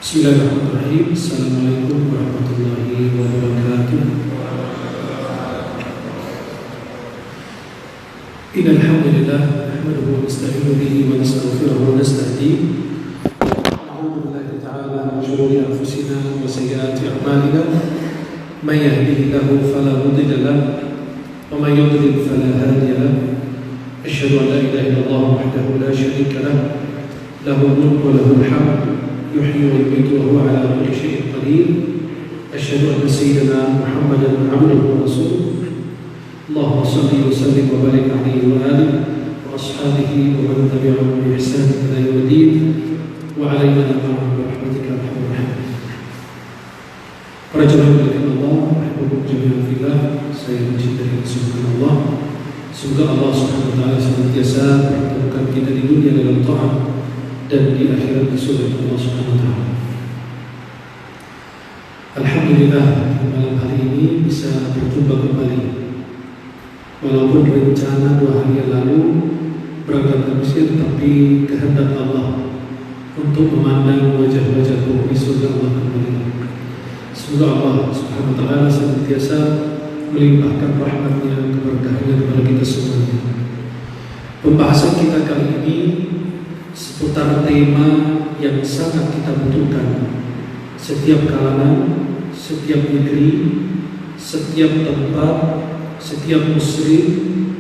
Bismillahirrahmanirrahim. Assalamualaikum warahmatullahi wabarakatuh. Innal hamdalillah nahmaduhu wa nasta'inuhu bihi wa nastaghfiruhu wa nastahdihi. A'udzu billahi ta'ala min shururi anfusina wa sayyiati a'malina. May yahdihillahu fala mudilla lahu wa may yudlil fala hadiya lahu. Asyhadu an la ilaha illallah wahdahu la syarika lahu, lahul mulku wa lahul hamd. يحيي ويميت وهو على كل شيء قدير. أشهد أن سيدنا محمدا عبده ورسوله. اللهم صل وسلم وبارك عليه وآله وأصحابه ومن تبعهم بإحسان إلى يوم الدين وعلينا معهم برحمتك يا أرحم الراحمين. Para jemaah yang Allah, rahimahum jami'an fillah, saya mencintai Rasulullah Allah. Semoga Allah Subhanahu wa taala senantiasa mempertemukan kita di dunia dalam taat dan di akhirat di surga Allah Subhanahu wa taala. Alhamdulillah, malam hari ini bisa berjumpa kembali. Walaupun rencana 2 hari yang lalu berangkat ke Mesir, tapi kehendak Allah untuk memandang wajah-wajah penghuni surga Allah kembali. Semoga Allah Subhanahu wa taala senantiasa melimpahkan rahmatnya, keberkahannya kepada kita semuanya. Pembahasan kita kali ini seputar tema yang sangat kita butuhkan. Setiap kalangan, setiap negeri, setiap tempat, setiap muslim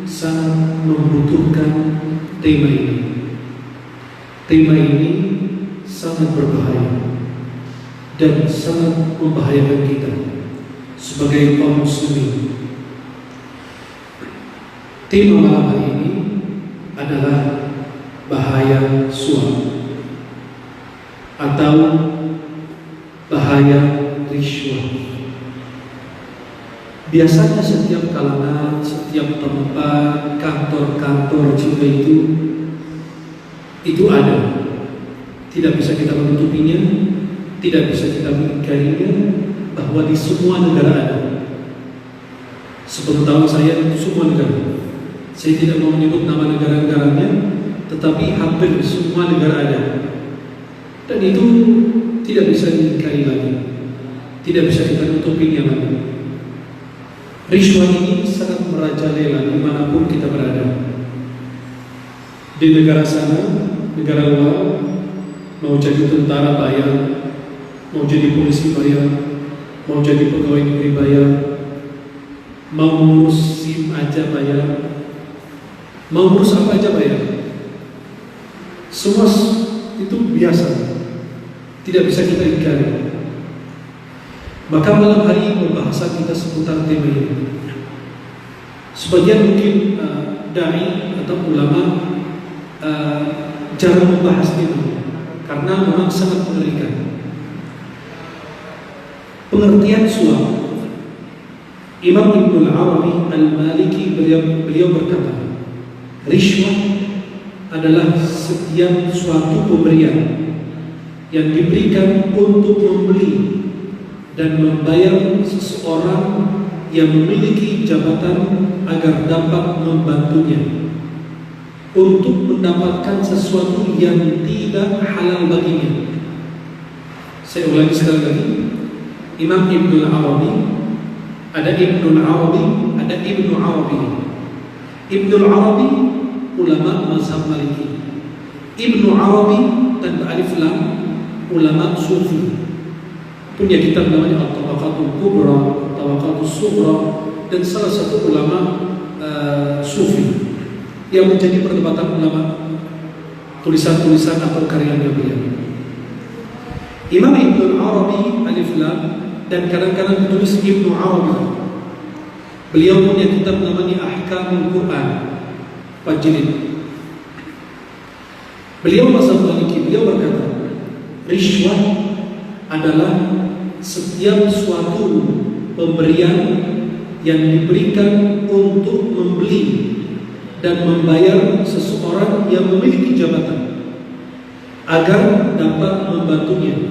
sangat membutuhkan tema ini. Tema ini sangat berbahaya dan sangat membahayakan kita sebagai kaum muslimin. Tema malam hari ini adalah bahaya suap atau bahaya riswah. Biasanya setiap kalangan, setiap tempat, kantor-kantor juga itu ada. Tidak bisa kita menutupinya, tidak bisa kita mengingkarinya, bahwa di semua negara ada. Sepengetahuan saya, semua negara. Saya tidak mau menyebut nama negara-negaranya, tetapi hampir semua negara ada. Dan itu tidak bisa diingkari lagi, tidak bisa kita nutupinya lagi. Riswah ini sangat merajalela dimanapun kita berada. Di negara sana, negara luar, mau jadi tentara bayar, mau jadi polisi bayar, mau jadi pegawai negeri bayar, mau ngurus SIM aja bayar, mau ngurus apa aja bayar. Semua itu biasa, tidak bisa kita ingkari. Maka malam hari ini pembahasan kita seputar tema ini. Sebagian mungkin dai atau ulama jarang membahas ini karena memang sangat mengerikan. Pengertian suap, Imam Ibnu Arabi Al-Maliki beliau berkata, riswah adalah setiap suatu pemberian yang diberikan untuk membeli dan membayar seseorang yang memiliki jabatan agar dapat membantunya untuk mendapatkan sesuatu yang tidak halal baginya. Saya ulangi sekali lagi. Imam Ibnu Arabi, ada Ibnu Arabi, ada Ibnu Arabi. Ibnu Arabi ulama mazhab Maliki. Ibnu Arabi tanpa alif lam ulama sufi. Punya kitab namanya At-Tabaqatul Kubra, At-Tabaqatul Sughra, dan salah satu ulama sufi yang menjadi perdebatan ulama, tulisan-tulisan atau karyanya beliau. Imam Ibnu Arabi alif lam dan kadang-kadang ditulis Ibnu Arabi. Beliau punya kitab namanya Ahkamul Quran, 4 jilid. Beliau mazhab Maliki, beliau berkata, riswah adalah setiap suatu pemberian yang diberikan untuk membeli dan membayar seseorang yang memiliki jabatan agar dapat membantunya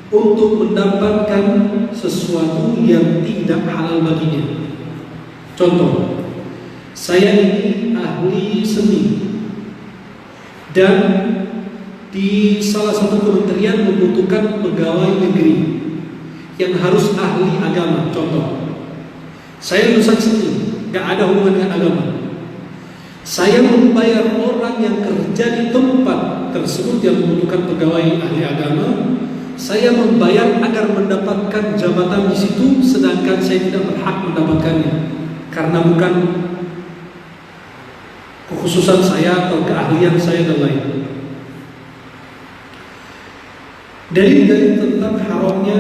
untuk mendapatkan sesuatu yang tidak halal baginya. Contoh, saya ini ahli seni dan di salah satu kementerian membutuhkan pegawai negeri yang harus ahli agama. Contoh, saya lulusan seni, nggak ada hubungan dengan agama. Saya membayar orang yang kerja di tempat tersebut yang membutuhkan pegawai ahli agama. Saya membayar agar mendapatkan jabatan di situ, sedangkan saya tidak berhak mendapatkannya karena bukan kekhususan saya atau keahlian saya dan lain. Dari tentang haramnya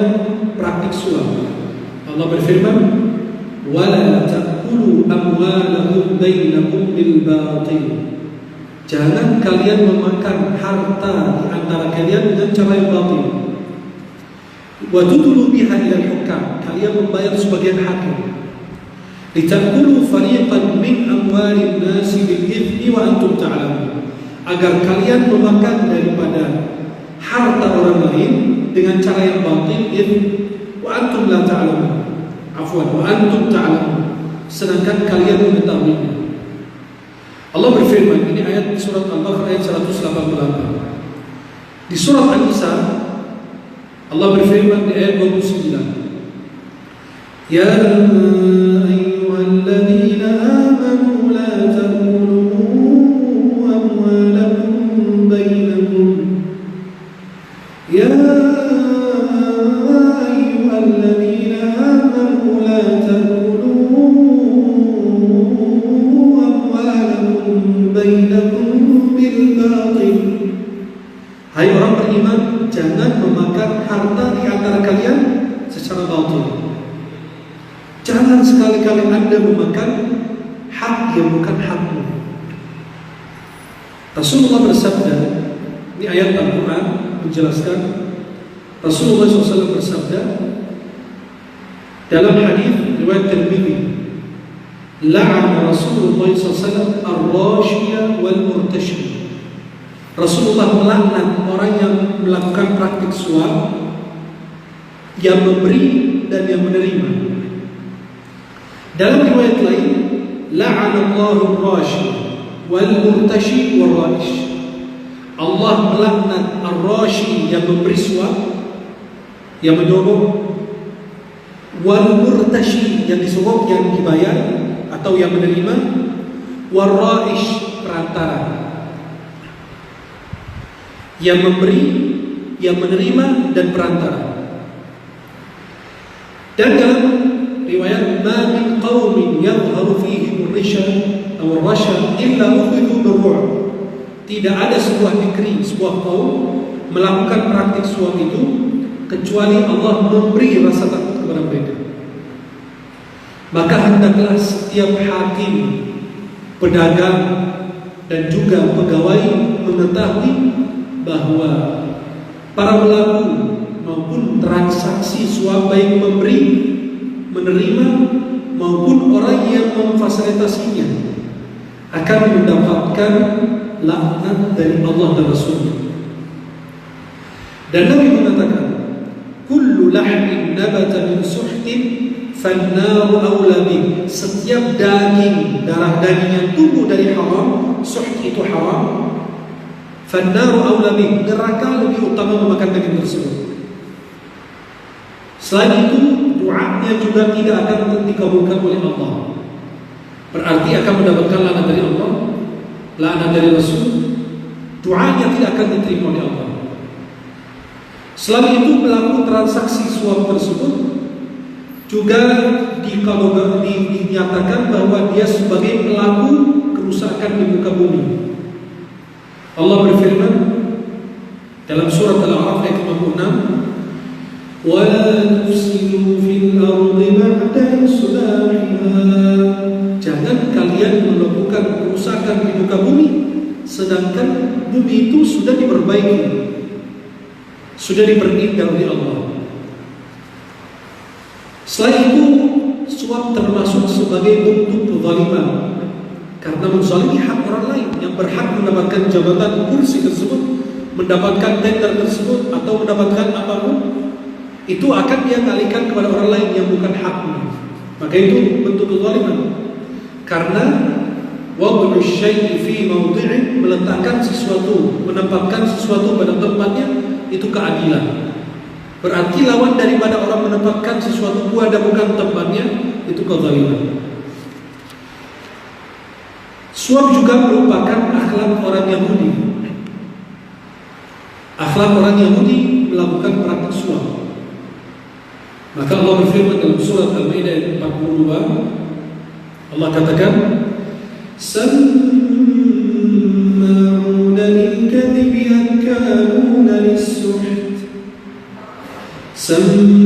praktik suap, Allah berfirman, "Wala ta'kulu amwalakum bainakum bil batil." Jangan kalian memakan harta di antara kalian dengan cara yang batil. Wa tudlu biha ila al-hukam, kalian membayar sebagian hakim. Litakulu fariqan min amwalin nasi bil ithmi wa antum ta'lamun, agar kalian memakan daripada harta orang lain dengan cara yang batil, wa antum la ta'lamun. Afwan, wa antum ta'lamun, sedangkan kalian mengetahuinya. Allah berfirman, ini ayat surat Al-Baqarah ayat 188. Di surat An-Nisa Allah berfirman di ayat 29, Ya ayyuhalladzina amanu la ta'kulu amwalakum bainakum Ya ayyuhalladzina amanu la ta'kulu amwalakum bainakum bil batil. Hai orang beriman, jangan memakan harta di antara kalian secara batil. Jangan sekali-kali Anda memakan hak yang bukan hakmu. Rasulullah bersabda, ini ayat Al-Quran menjelaskan, Rasulullah SAW bersabda dalam hadis riwayat Tirmidzi, la'ana Rasulullah SAW ar-rashiya wal murtashi. Rasulullah melaknat orang yang melakukan praktik suap, yang memberi dan yang menerima. Dalam riwayat lain, la'anallahu ar-rashi wal murtashi wal raish. Allah melaknat ar-rashi yang memberi suap, yang menyogok, wal murtashi yang disogok, yang dibayar atau yang menerima, wal raish perantara, yang memberi, yang menerima dan perantara. Dan dalam riwayat, ma min qaumin yadhharu fihim ar-risha aw ar-rasha illa ukhidhu bir-ru'b. Tidak ada sebuah negeri, sebuah kaum melakukan praktik suap itu kecuali Allah memberi rasa takut kepada mereka. Maka hendaklah setiap hakim, pedagang dan juga pegawai mengetahui bahwa para pelaku maupun transaksi suap, baik memberi, menerima maupun orang yang memfasilitasinya, akan mendapatkan laknat dari Allah dan Rasulnya. Dan Nabi mengatakan, kullu lahmin nabata min suhtin fannaru awla bih. Setiap daging, darah daging yang tumbuh dari haram, suht itu haram, fannaru awla bih, neraka lebih utama memakan daging tersebut. Selain itu, doanya juga tidak akan dikabulkan oleh Allah. Berarti akan mendapatkan laknat dari Allah, laknat dari Rasul. Doanya tidak akan diterima oleh Allah. Selain itu, pelaku transaksi suap tersebut juga dinyatakan bahwa dia sebagai pelaku kerusakan di muka bumi. Allah berfirman dalam surat Al-A'raf ayat 56, وَلَا تُفْسِدُوا فِي الْأَرْضِ بَعْدَ إِصْلَاحِهَا. Jangan kalian melakukan kerusakan di muka bumi sedangkan bumi itu sudah diperbaiki, sudah diperindah oleh Allah. Selain itu, suap termasuk sebagai bentuk kezaliman karena menzalimi hak orang lain yang berhak mendapatkan jabatan kursi tersebut, mendapatkan tender tersebut atau mendapatkan apapun, itu akan dia alihkan kepada orang lain yang bukan haknya. Maka itu bentuk kezaliman. Karena wad'u syai'i fi mawdi'i, meletakkan sesuatu, menempatkan sesuatu pada tempatnya, itu keadilan. Berarti lawan daripada orang menempatkan sesuatu pada bukan tempatnya, itu kezaliman. Suap juga merupakan akhlak orang Yahudi. Akhlak orang Yahudi melakukan praktik suap. Maka Allah berfirman dalam surat Al-Maidah ayat 42, Allah katakan, "Samma'una lil-kadhibi akaluna lis-suht." Samma'una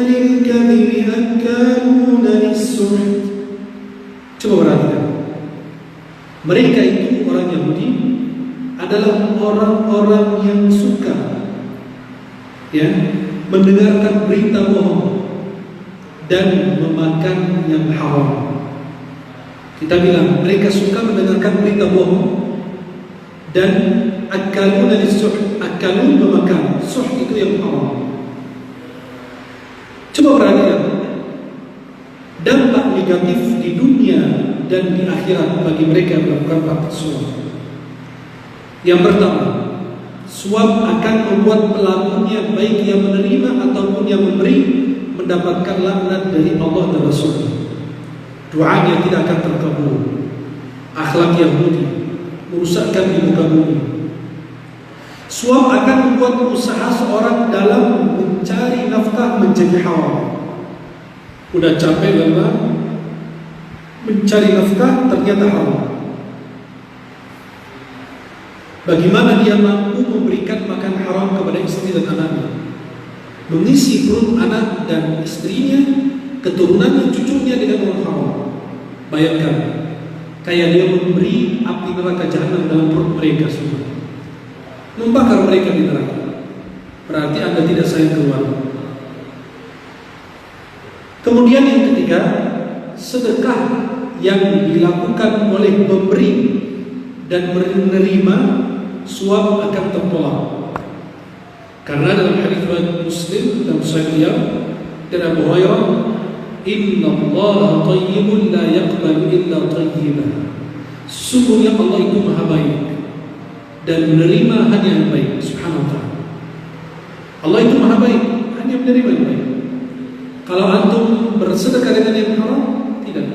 lil-kadhibi akaluna lis-suht. Coba perhatikan. Mereka itu orang Yahudi adalah orang-orang yang suka mendengarkan berita bohong dan memakan yang haram. Kita bilang mereka suka mendengarkan berita bohong dan akaluna lis-suht, akalun memakan, suht itu yang haram. Coba perhatikan dampak negatif di dunia dan di akhirat bagi mereka yang melakukan praktik suap. Yang pertama, suap akan membuat pelakunya, baik yang menerima ataupun yang memberi, mendapatkan laknat dari Allah dan Rasul. Doanya tidak akan terkabul. Akhlak Yahudi merusakkan di muka bumi. Suap akan membuat usaha seorang dalam mencari nafkah menjadi haram. Udah capek lelah mencari nafkah, ternyata haram. Bagaimana dia mampu memberikan makan haram kepada istri dan anaknya, mengisi perut anak dan istrinya, keturunannya, cucunya dengan uang haram. Bayangkan, kayak dia memberi api neraka jahanam dalam perut mereka semua, membakar mereka di neraka. Berarti Anda tidak sayang keluarga. Kemudian yang ketiga, sedekah yang dilakukan oleh pemberi dan menerima suap akan tertolak. Karena dalam hadis riwayat Muslim dan Sahih dari Abu Hurairah, "Inna Allah thayyibun la yaqbalu illa thayyiban." Sesungguhnya Allah itu Maha baik dan menerima hanya yang baik. Subhanahu wa ta'ala. Allah itu Maha baik, hanya menerima yang baik. Kalau antum bersedekah dengan yang haram, tidak.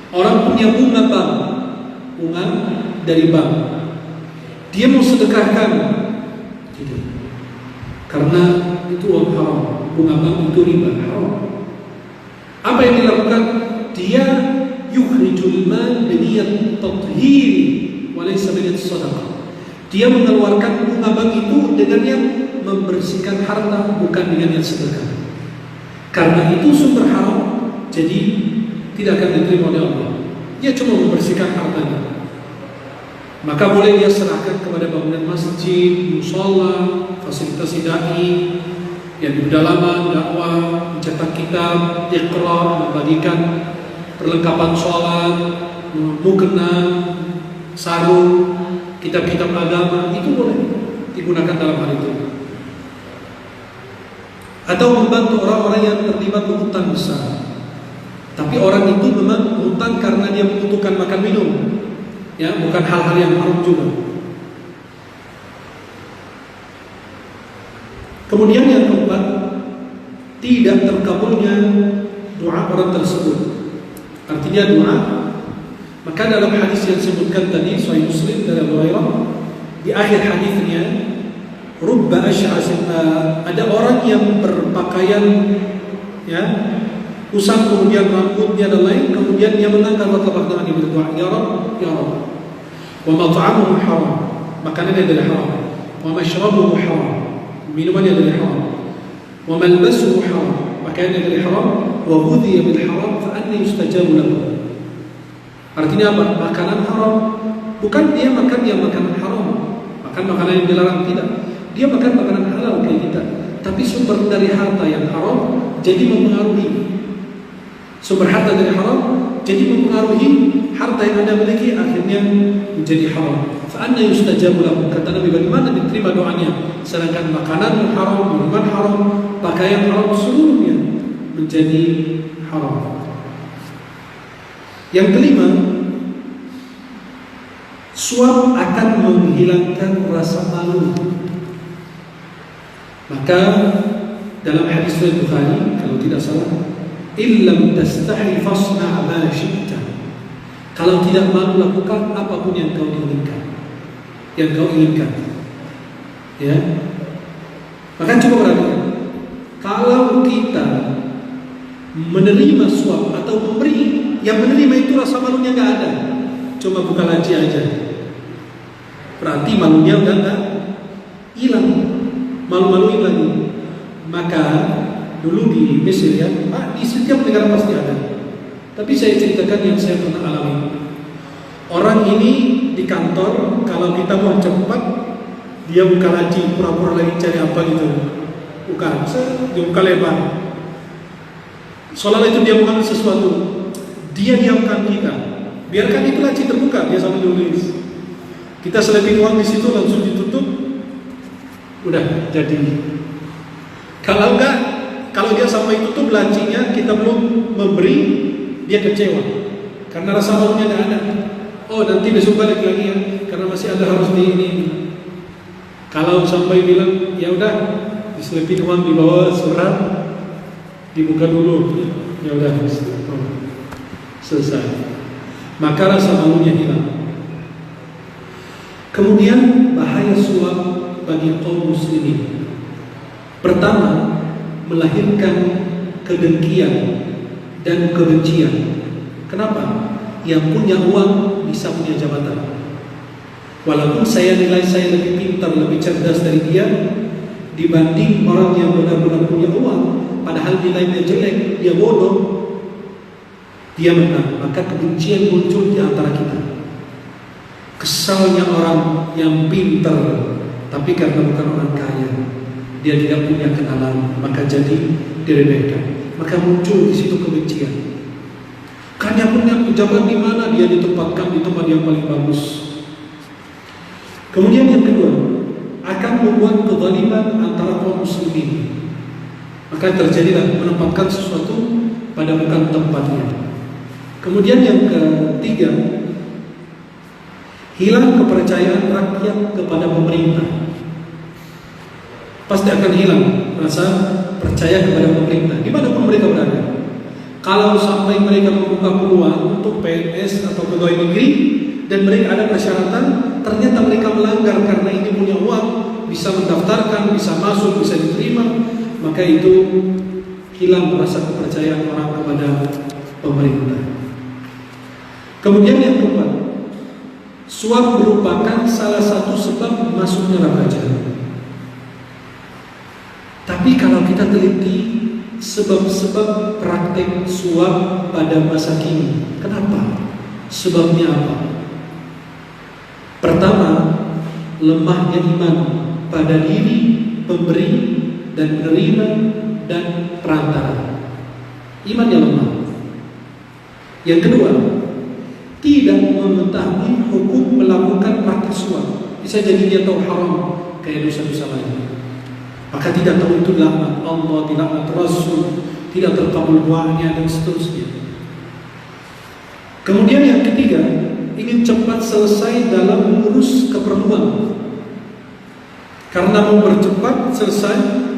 Orang punya bunga bank, bunga dari bank, dia mau sedekahkan, tidak. Karena itu uang haram, bunga bank itu riba, haram. Apa yang dilakukan? Dia yukhrijul mal biniyat tathhiri wa laysa biniyat shadaqah. Dia mengeluarkan bunga bank itu dengan yang membersihkan harta, bukan dengan yang sedekah. Karena itu sumber haram, jadi tidak akan diterima oleh Allah. Dia cuma membersihkan hartanya. Maka boleh dia serahkan kepada bangunan masjid, mushola, fasilitas dai, yang di pedalaman, dakwah, mencetak kitab, iqra, membagikan perlengkapan sholat, mukena, sarung, kitab-kitab agama, itu boleh digunakan dalam hal itu. Atau membantu orang-orang yang terlibat hutang besar. Tapi orang itu memang hutang karena dia membutuhkan makan minum, ya, bukan hal-hal yang haram juga. Kemudian yang keempat, tidak terkabulnya doa orang tersebut. Artinya doa, maka dalam hadis yang disebutkan tadi, Sahih Muslim dari Abu Hurairah, di akhir hadisnya, rubba asy'asin, ada orang yang berpakaian, ya, usang, kemudian rambutnya dan lain, kemudian dia mengangkat telapak tangannya berdoa, ya Rabb, ya Rabb. Wa mat'amuhu haram, makanannya dari haram. Wa mashrabuhu haram, minumannya dari haram. Wa malbasuhu haram, pakaiannya dari haram. Wa ghudhiya bil haram, fa anna yustajabu lahu. Artinya apa? Makanan haram, bukan dia makan yang makanan haram, makan makanan yang dilarang, tidak. Dia makan makanan halal kayak kita, tapi sumber dari harta yang haram jadi mempengaruhi. Sumber harta dari haram jadi mempengaruhi harta yang Anda miliki, akhirnya menjadi haram. Fa anna yustajabu lahu, kata Nabi, bagaimana diterima doanya sedangkan makanan haram, minuman haram, pakaian haram, seluruhnya menjadi haram. Yang kelima, suap akan menghilangkan rasa malu. Maka dalam hadis Sahih Bukhari kalau tidak salah, illam tastahi fasna' ma syi'ta. Kalau tidak malu, lakukan apapun yang kau inginkan. Ya. Maka coba perhatikan, kalau kita menerima suap atau memberi, yang menerima itu rasa malunya nggak ada, cuma buka laci aja, berarti malunya udah nggak hilang, malu-maluin lagi. Maka dulu di Mesir ya, di setiap negara pasti ada. Tapi saya ceritakan yang saya pernah alami. Orang ini di kantor, kalau kita mau cepat, dia buka laci, pura-pura lagi cari apa gitu. Bukan, dia buka lebar. Soalnya itu dia mengambil sesuatu, dia diamkan kita. Biarkan itu laci terbuka, dia sambil nulis. Kita selipin uang di situ langsung ditutup, udah jadi. Kalau enggak, kalau dia sampai tutup lacinya, kita belum memberi, dia kecewa karena rasa malunya tidak ada. Oh, nanti besok balik lagi ya, karena masih ada harus di ini. Kalau sampai bilang ya udah, diselipin uang di bawah surat, dibuka dulu, ya udah selesai. Maka rasa malunya hilang. Kemudian bahaya suap bagi kaum muslimin. Pertama, melahirkan kedengkian dan kebencian. Kenapa? Yang punya uang bisa punya jabatan. Walaupun saya nilai saya lebih pintar, lebih cerdas dari dia, dibanding orang yang benar-benar punya uang, padahal nilainya jelek, dia bodoh, dia menang. Maka kebencian muncul di antara kita. Kesalnya orang yang pintar, tapi karena bukan orang kaya, dia tidak punya kenalan, maka jadi diremehkan. Maka muncul di situ kebencian. Karena punya pejabat di mana, dia ditempatkan di tempat yang paling bagus. Kemudian yang kedua, akan membuat kezaliman antara kaum muslimin. Maka terjadilah menempatkan sesuatu pada bukan tempatnya. Kemudian yang ketiga, hilang kepercayaan rakyat kepada pemerintah. Pasti akan hilang rasa percaya kepada pemerintah, di mana pun mereka berada. Kalau sampai mereka membuka peluang untuk PNS atau pegawai negeri dan mereka ada persyaratan, ternyata mereka melanggar karena ini punya uang, bisa mendaftarkan, bisa masuk, bisa diterima, maka itu hilang rasa kepercayaan orang kepada pemerintah. Kemudian yang keempat, suap merupakan salah satu sebab masuknya remaja. Tapi kalau kita teliti sebab-sebab praktek suap pada masa kini, kenapa? Sebabnya apa? Pertama, lemahnya iman pada diri pemberi dan penerima dan perantara. Imannya lemah. Yang kedua, tidak mengetahui hukum melakukan praktek suap. Bisa jadi dia tahu haram kayak dosa-dosa lain. Maka tidak tahu itu laknat Allah, tidak laknat Rasul, tidak terkabul doanya dan seterusnya. Kemudian yang ketiga, ingin cepat selesai dalam mengurus keperluan. Karena mau bercepat selesai,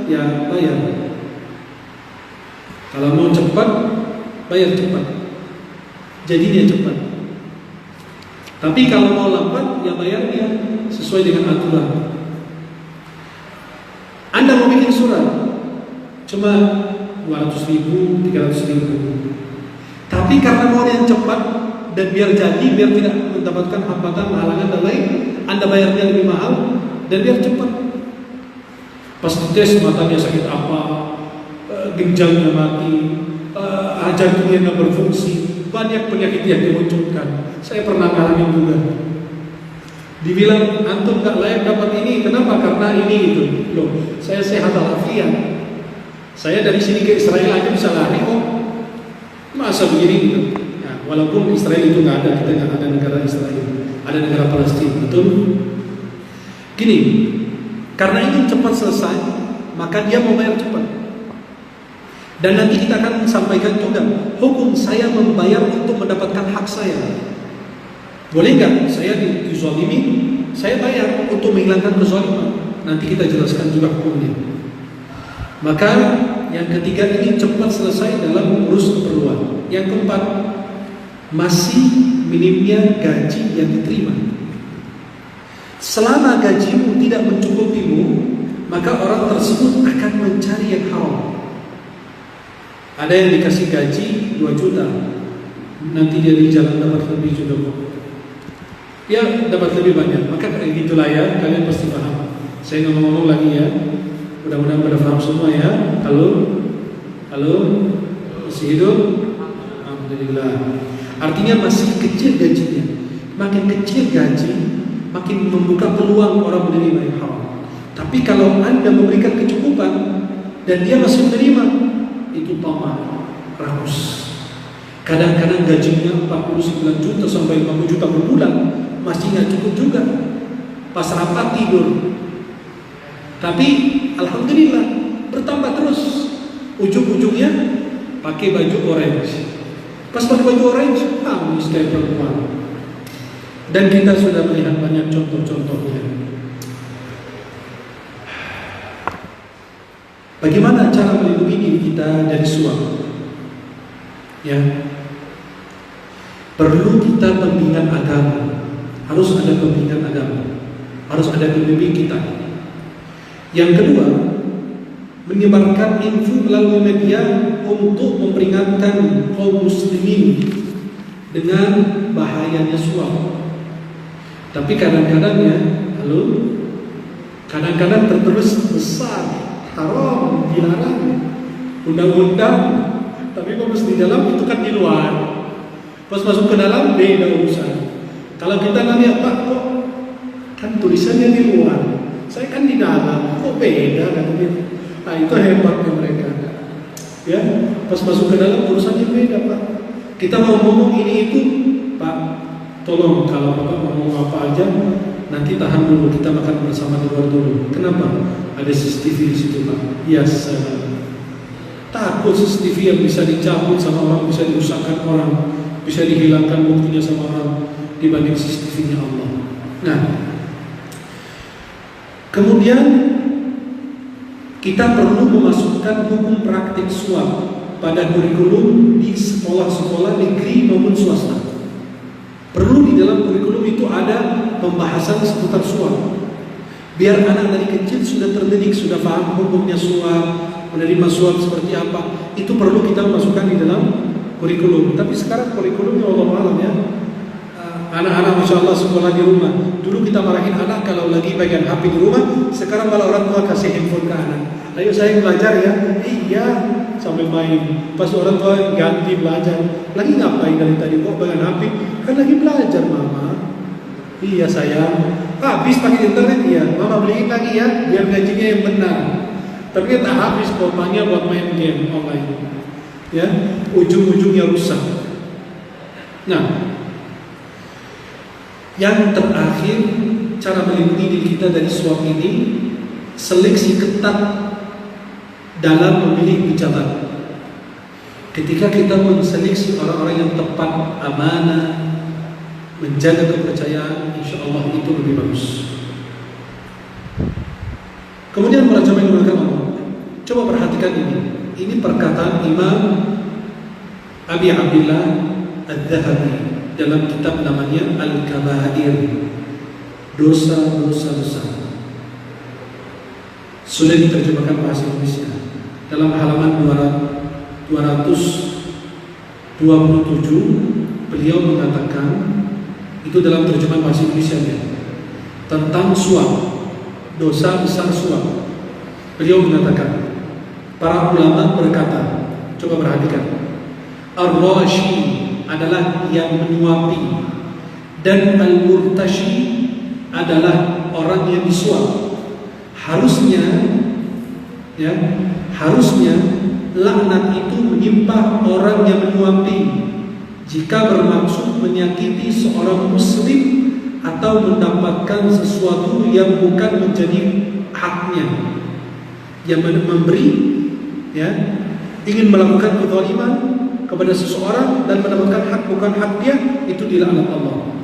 ya bayar. Kalau mau cepat, bayar cepat. Jadi dia cepat. Tapi kalau mau lambat, ya bayarnya sesuai dengan aturan. Anda mau bikin surat, cuma 200.000, 300.000. Tapi karena mau yang cepat dan biar jadi, biar tidak mendapatkan hambatan, halangan dan lain, Anda bayarnya lebih mahal dan biar cepat. Pas dites matanya sakit apa, ginjalnya mati, jantungnya nggak berfungsi, banyak penyakit yang dimunculkan. Saya pernah ngalamin juga. Dibilang antum gak layak dapat ini, kenapa? Karena ini gitu. Loh, saya sehat walafiat. Saya dari sini ke Israel aja bisa lari kok. Masa begini gitu? Ya, walaupun Israel itu nggak ada, kita nggak ada negara Israel, ada negara Palestina, betul? Gini, karena ingin cepat selesai, maka dia mau bayar cepat. Dan nanti kita akan sampaikan juga hukum saya membayar untuk mendapatkan hak saya. Boleh nggak saya dizalimi, saya bayar untuk menghilangkan kezaliman? Nanti kita jelaskan juga hukumnya. Maka yang ketiga ini cepat selesai dalam mengurus keperluan. Yang keempat, masih minimnya gaji yang diterima. Selama gajimu tidak mencukupimu, maka orang tersebut akan mencari yang haram. Ada yang dikasih gaji 2 juta, nanti dia di jalan dapat lebih juga kok. Ya dapat lebih banyak. Maka kayak gitulah ya, kalian pasti paham. Saya ngomong-ngomong lagi ya, mudah-mudahan pada paham semua ya. Halo, masih hidup? Alhamdulillah. Artinya masih kecil gajinya. Makin kecil gaji, makin membuka peluang orang menerima yang haram. Tapi kalau Anda memberikan kecukupan dan dia masih menerima, itu tamak, rakus. Kadang-kadang gajinya 49 juta sampai 50 juta per bulan, masih nggak cukup juga. Pas rapat tidur. Tapi alhamdulillah bertambah terus. Ujung-ujungnya pakai baju orange. Pas pakai baju orange, nangis kayak perempuan. Dan kita sudah melihat banyak contoh-contohnya. Bagaimana cara melindungi diri kita dari suap? Ya, perlu kita pembimbingan agama. Harus ada pembimbingan agama. Harus ada pembimbing kita. Yang kedua, menyebarkan info melalui media untuk memperingatkan kaum muslimin dengan bahayanya suap. Tapi kadang-kadang ya, kadang-kadang terterus besar, haram, dilarang, undang-undang. Tapi pas di dalam itu kan di luar. Pas masuk ke dalam beda urusan. Kalau kita nanya, Pak, kok kan tulisannya di luar, saya kan di dalam, kok beda katanya. Nah itu hebatnya mereka. Ya, pas masuk ke dalam urusannya beda, Pak. Kita mau ngomong ini itu, Pak, tolong kalau Bapak mau ngomong apa aja, nanti tahan dulu, kita makan bersama di luar dulu. Kenapa? Ada CCTV di situ, Pak. Yes, takut CCTV yang bisa dicabut sama orang, bisa dirusakkan orang, bisa dihilangkan buktinya sama orang dibanding CCTV-nya Allah. Nah, kemudian kita perlu memasukkan hukum praktik suap pada kurikulum di sekolah-sekolah negeri maupun swasta. Perlu di dalam kurikulum itu ada pembahasan seputar suap. Biar anak dari kecil sudah terdidik, sudah paham hukumnya suap, menerima suap seperti apa. Itu perlu kita masukkan di dalam kurikulum. Tapi sekarang kurikulumnya Allah alam ya. Anak-anak Masya Allah sekolah di rumah. Dulu kita marahin anak kalau lagi pegang HP di rumah. Sekarang malah orang tua kasih handphone ke anak. Ayo saya belajar ya. Iya, sambil main. Pas orang tua ganti belajar. Lagi ngapain dari tadi kok pegang HP? Kan lagi belajar mama. Iya sayang. Habis pakai internet ya. Mama beliin lagi ya, biar gajinya yang benar. Tapi tak habis kuotanya buat main game online. Ya, ujung-ujungnya rusak. Nah, yang terakhir, cara melindungi diri kita dari suap ini, seleksi ketat dalam memilih pejabat. Ketika kita menseleksi orang-orang yang tepat, amanah, menjaga kepercayaan, insya Allah itu lebih bagus. Kemudian para jamaah yang dimuliakan Allah, coba perhatikan ini. Ini perkataan Imam Abi Abdillah Al-Dhahabi dalam kitab namanya Al-Kabair, dosa-dosa besar. Sudah diterjemahkan bahasa Indonesia dalam halaman 227. Beliau mengatakan, itu dalam terjemahan bahasa Indonesia ya, tentang suap, dosa besar suap. Beliau mengatakan, para ulama berkata, coba perhatikan, ar-rashi adalah yang menyuapi, dan al-murtashi adalah orang yang disuap. Harusnya laknat itu menimpa orang yang menyuapi jika bermaksud menyakiti seorang muslim atau mendapatkan sesuatu yang bukan menjadi haknya. Yang memberi, ya, ingin melakukan kezaliman kepada seseorang dan mendapatkan hak bukan hak dia, itu dilaknat Allah.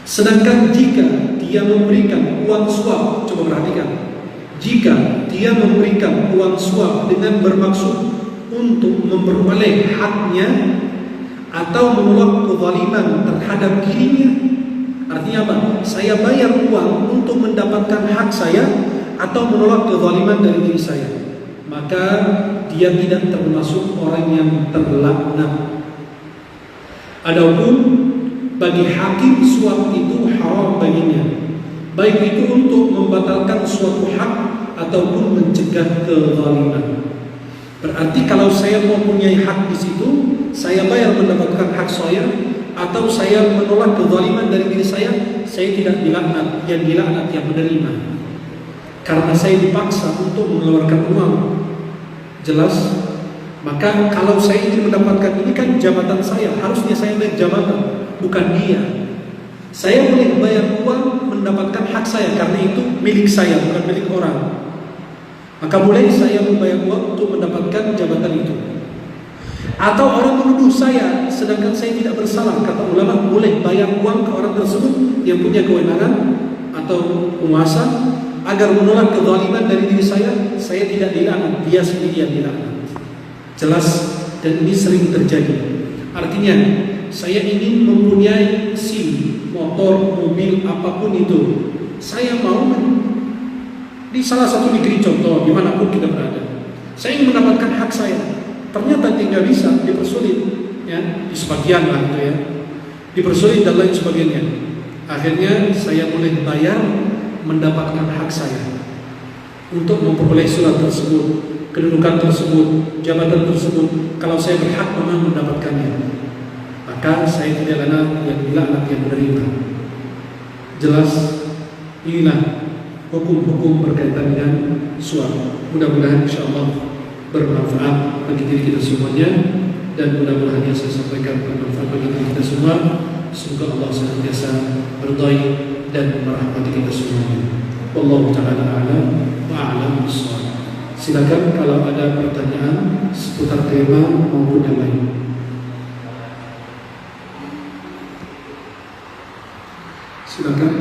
Sedangkan jika dia memberikan uang suap, coba perhatikan, jika dia memberikan uang suap dengan bermaksud untuk memperoleh haknya atau menolak kezaliman terhadap dirinya, artinya apa? Saya bayar uang untuk mendapatkan hak saya atau menolak kezaliman dari diri saya, maka dia tidak termasuk orang yang terlaknat. Adapun bagi hakim suap itu haram baginya, baik itu untuk membatalkan suatu hak ataupun mencegah kezaliman. Berarti kalau saya mempunyai hak di situ, saya bayar mendapatkan hak saya, atau saya menolak kezaliman dari diri saya tidak dilaknat. Yang dilaknat yang menerima, karena saya dipaksa untuk mengeluarkan uang. Jelas? Maka kalau saya ingin mendapatkan ini kan jabatan saya, harusnya saya naik jabatan, bukan dia. Saya boleh bayar uang mendapatkan hak saya karena itu milik saya, bukan milik orang. Maka boleh saya membayar uang untuk mendapatkan jabatan itu. Atau orang menuduh saya sedangkan saya tidak bersalah, kata ulama boleh bayar uang ke orang tersebut yang punya kewenangan atau penguasa agar menolak kezaliman dari diri saya tidak dilaknat, dia sendiri yang dilaknat. Jelas? Dan ini sering terjadi. Artinya saya ingin mempunyai SIM, motor, mobil, apapun itu, saya mau di salah satu negeri, contoh dimanapun kita berada, saya ingin mendapatkan hak saya, ternyata tidak bisa, dipersulit, ya, di sebagian lah itu ya, dipersulit dan lain sebagainya. Akhirnya saya boleh bayar mendapatkan hak saya untuk memperoleh surat tersebut, kedudukan tersebut, jabatan tersebut. Kalau saya berhak memang mendapatkannya, maka saya tidak dilaknat yang menerima. Jelas? Inilah hukum-hukum berkaitan dengan suap. Mudah-mudahan insyaallah bermanfaat bagi diri kita semuanya, dan mudah-mudahan yang saya sampaikan bermanfaat bagi diri kita semua. Semoga Allah senantiasa meridai dan merahmati kita semuanya. Wallahu ta'ala a'lam wa a'lam bissawab. Silakan kalau ada pertanyaan seputar tema maupun yang lain. Silakan.